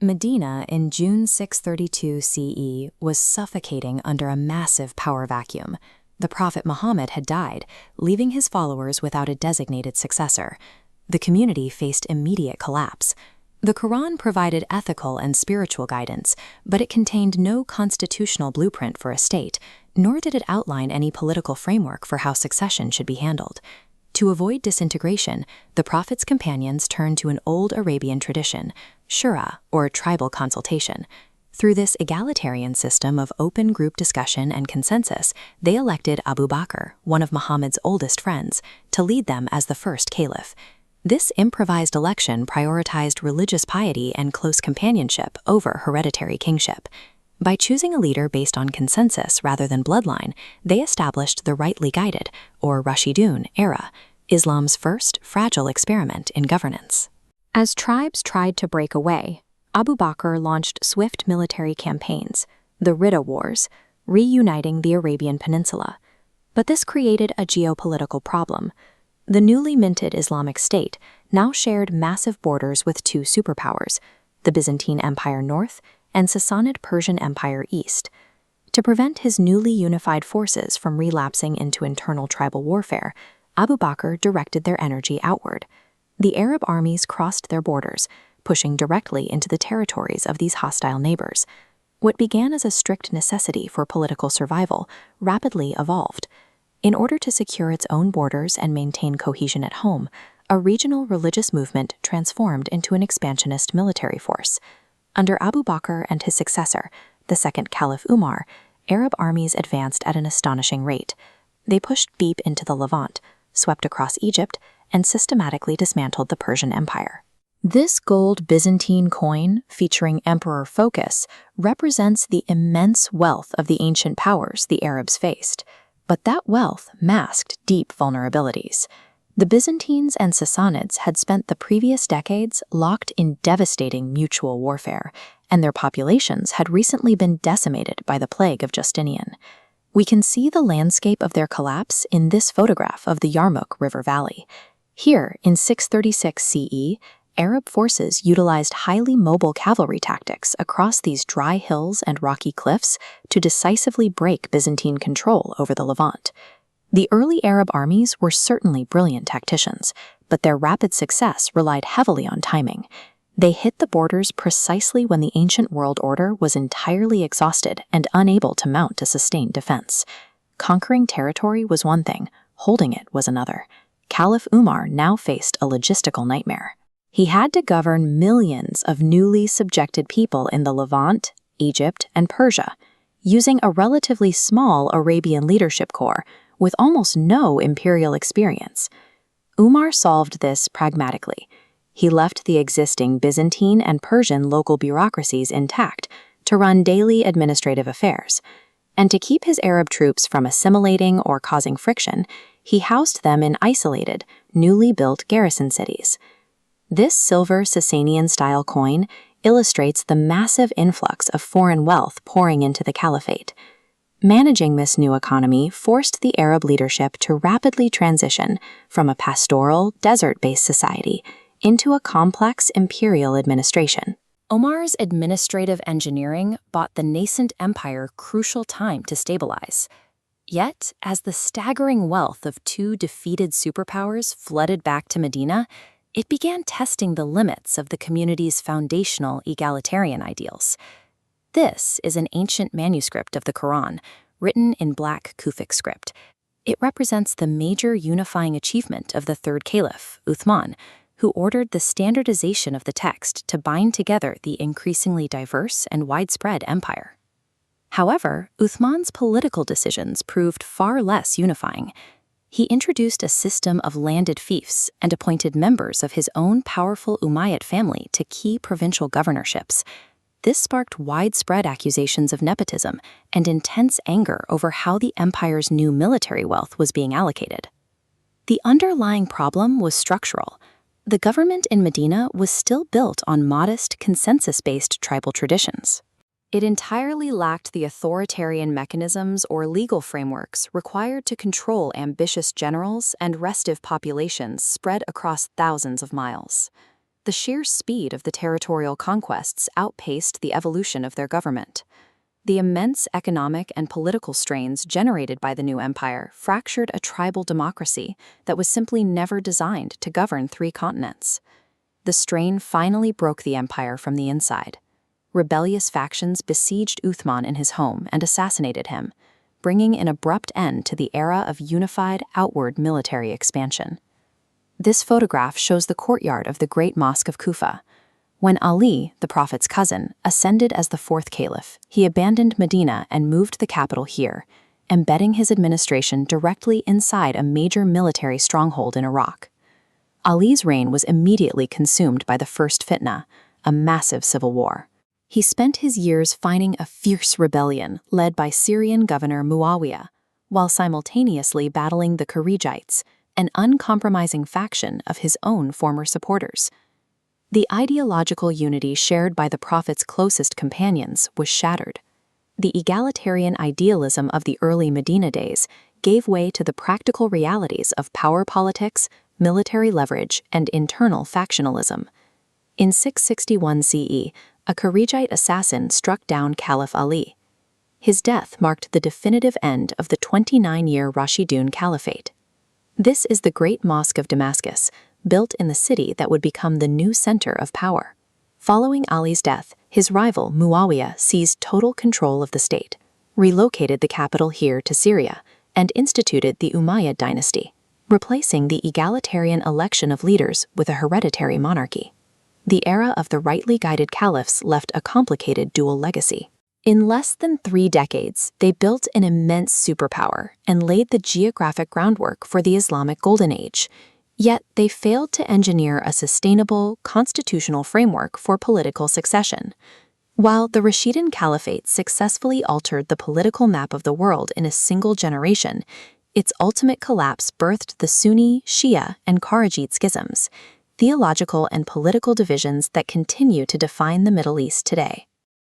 Medina in June 632 CE was suffocating under a massive power vacuum. The Prophet Muhammad had died, leaving his followers without a designated successor. The community faced immediate collapse. The Quran provided ethical and spiritual guidance, but it contained no constitutional blueprint for a state, nor did it outline any political framework for how succession should be handled. To avoid disintegration, the Prophet's companions turned to an old Arabian tradition, shura, or tribal consultation. Through this egalitarian system of open group discussion and consensus, they elected Abu Bakr, one of Muhammad's oldest friends, to lead them as the first caliph. This improvised election prioritized religious piety and close companionship over hereditary kingship. By choosing a leader based on consensus rather than bloodline, they established the rightly guided, or Rashidun, era, Islam's first fragile experiment in governance. As tribes tried to break away, Abu Bakr launched swift military campaigns, the Ridda Wars, reuniting the Arabian Peninsula. But this created a geopolitical problem. The newly minted Islamic State now shared massive borders with two superpowers, the Byzantine Empire north and Sassanid Persian Empire east. To prevent his newly unified forces from relapsing into internal tribal warfare, Abu Bakr directed their energy outward. The Arab armies crossed their borders, pushing directly into the territories of these hostile neighbors. What began as a strict necessity for political survival rapidly evolved. In order to secure its own borders and maintain cohesion at home, a regional religious movement transformed into an expansionist military force. Under Abu Bakr and his successor, the second Caliph Umar, Arab armies advanced at an astonishing rate. They pushed deep into the Levant, swept across Egypt, and systematically dismantled the Persian Empire. This gold Byzantine coin, featuring Emperor Phocas, represents the immense wealth of the ancient powers the Arabs faced. But that wealth masked deep vulnerabilities. The Byzantines and Sassanids had spent the previous decades locked in devastating mutual warfare, and their populations had recently been decimated by the plague of Justinian. We can see the landscape of their collapse in this photograph of the Yarmouk River Valley. Here, in 636 CE, Arab forces utilized highly mobile cavalry tactics across these dry hills and rocky cliffs to decisively break Byzantine control over the Levant. The early Arab armies were certainly brilliant tacticians, but their rapid success relied heavily on timing. They hit the borders precisely when the ancient world order was entirely exhausted and unable to mount a sustained defense. Conquering territory was one thing, holding it was another. Caliph Umar now faced a logistical nightmare. He had to govern millions of newly subjected people in the Levant, Egypt, and Persia, using a relatively small Arabian leadership corps with almost no imperial experience. Umar solved this pragmatically. He left the existing Byzantine and Persian local bureaucracies intact to run daily administrative affairs. And to keep his Arab troops from assimilating or causing friction, he housed them in isolated, newly built garrison cities. This silver Sasanian-style coin illustrates the massive influx of foreign wealth pouring into the caliphate. Managing this new economy forced the Arab leadership to rapidly transition from a pastoral, desert-based society into a complex imperial administration. Omar's administrative engineering bought the nascent empire crucial time to stabilize. Yet, as the staggering wealth of two defeated superpowers flooded back to Medina, it began testing the limits of the community's foundational egalitarian ideals. This is an ancient manuscript of the Quran, written in Black Kufic script. It represents the major unifying achievement of the third caliph, Uthman, who ordered the standardization of the text to bind together the increasingly diverse and widespread empire. However, Uthman's political decisions proved far less unifying. He introduced a system of landed fiefs and appointed members of his own powerful Umayyad family to key provincial governorships. This sparked widespread accusations of nepotism and intense anger over how the empire's new military wealth was being allocated. The underlying problem was structural. The government in Medina was still built on modest, consensus-based tribal traditions. It entirely lacked the authoritarian mechanisms or legal frameworks required to control ambitious generals and restive populations spread across thousands of miles. The sheer speed of the territorial conquests outpaced the evolution of their government. The immense economic and political strains generated by the new empire fractured a tribal democracy that was simply never designed to govern 3 continents. The strain finally broke the empire from the inside. Rebellious factions besieged Uthman in his home and assassinated him, bringing an abrupt end to the era of unified outward military expansion. This photograph shows the courtyard of the Great Mosque of Kufa. When Ali, the Prophet's cousin, ascended as the 4th caliph, he abandoned Medina and moved the capital here, embedding his administration directly inside a major military stronghold in Iraq. Ali's reign was immediately consumed by the First Fitna, a massive civil war. He spent his years fighting a fierce rebellion led by Syrian governor Muawiyah, while simultaneously battling the Kharijites, an uncompromising faction of his own former supporters. The ideological unity shared by the Prophet's closest companions was shattered. The egalitarian idealism of the early Medina days gave way to the practical realities of power politics, military leverage, and internal factionalism. In 661 CE, a Kharijite assassin struck down Caliph Ali. His death marked the definitive end of the 29-year Rashidun Caliphate. This is the Great Mosque of Damascus, built in the city that would become the new center of power. Following Ali's death, his rival Muawiyah seized total control of the state, relocated the capital here to Syria, and instituted the Umayyad dynasty, replacing the egalitarian election of leaders with a hereditary monarchy. The era of the rightly guided caliphs left a complicated dual legacy. In less than 3 decades, they built an immense superpower and laid the geographic groundwork for the Islamic Golden Age. Yet they failed to engineer a sustainable, constitutional framework for political succession. While the Rashidun Caliphate successfully altered the political map of the world in a single generation, its ultimate collapse birthed the Sunni, Shia, and Kharijite schisms, theological and political divisions that continue to define the Middle East today.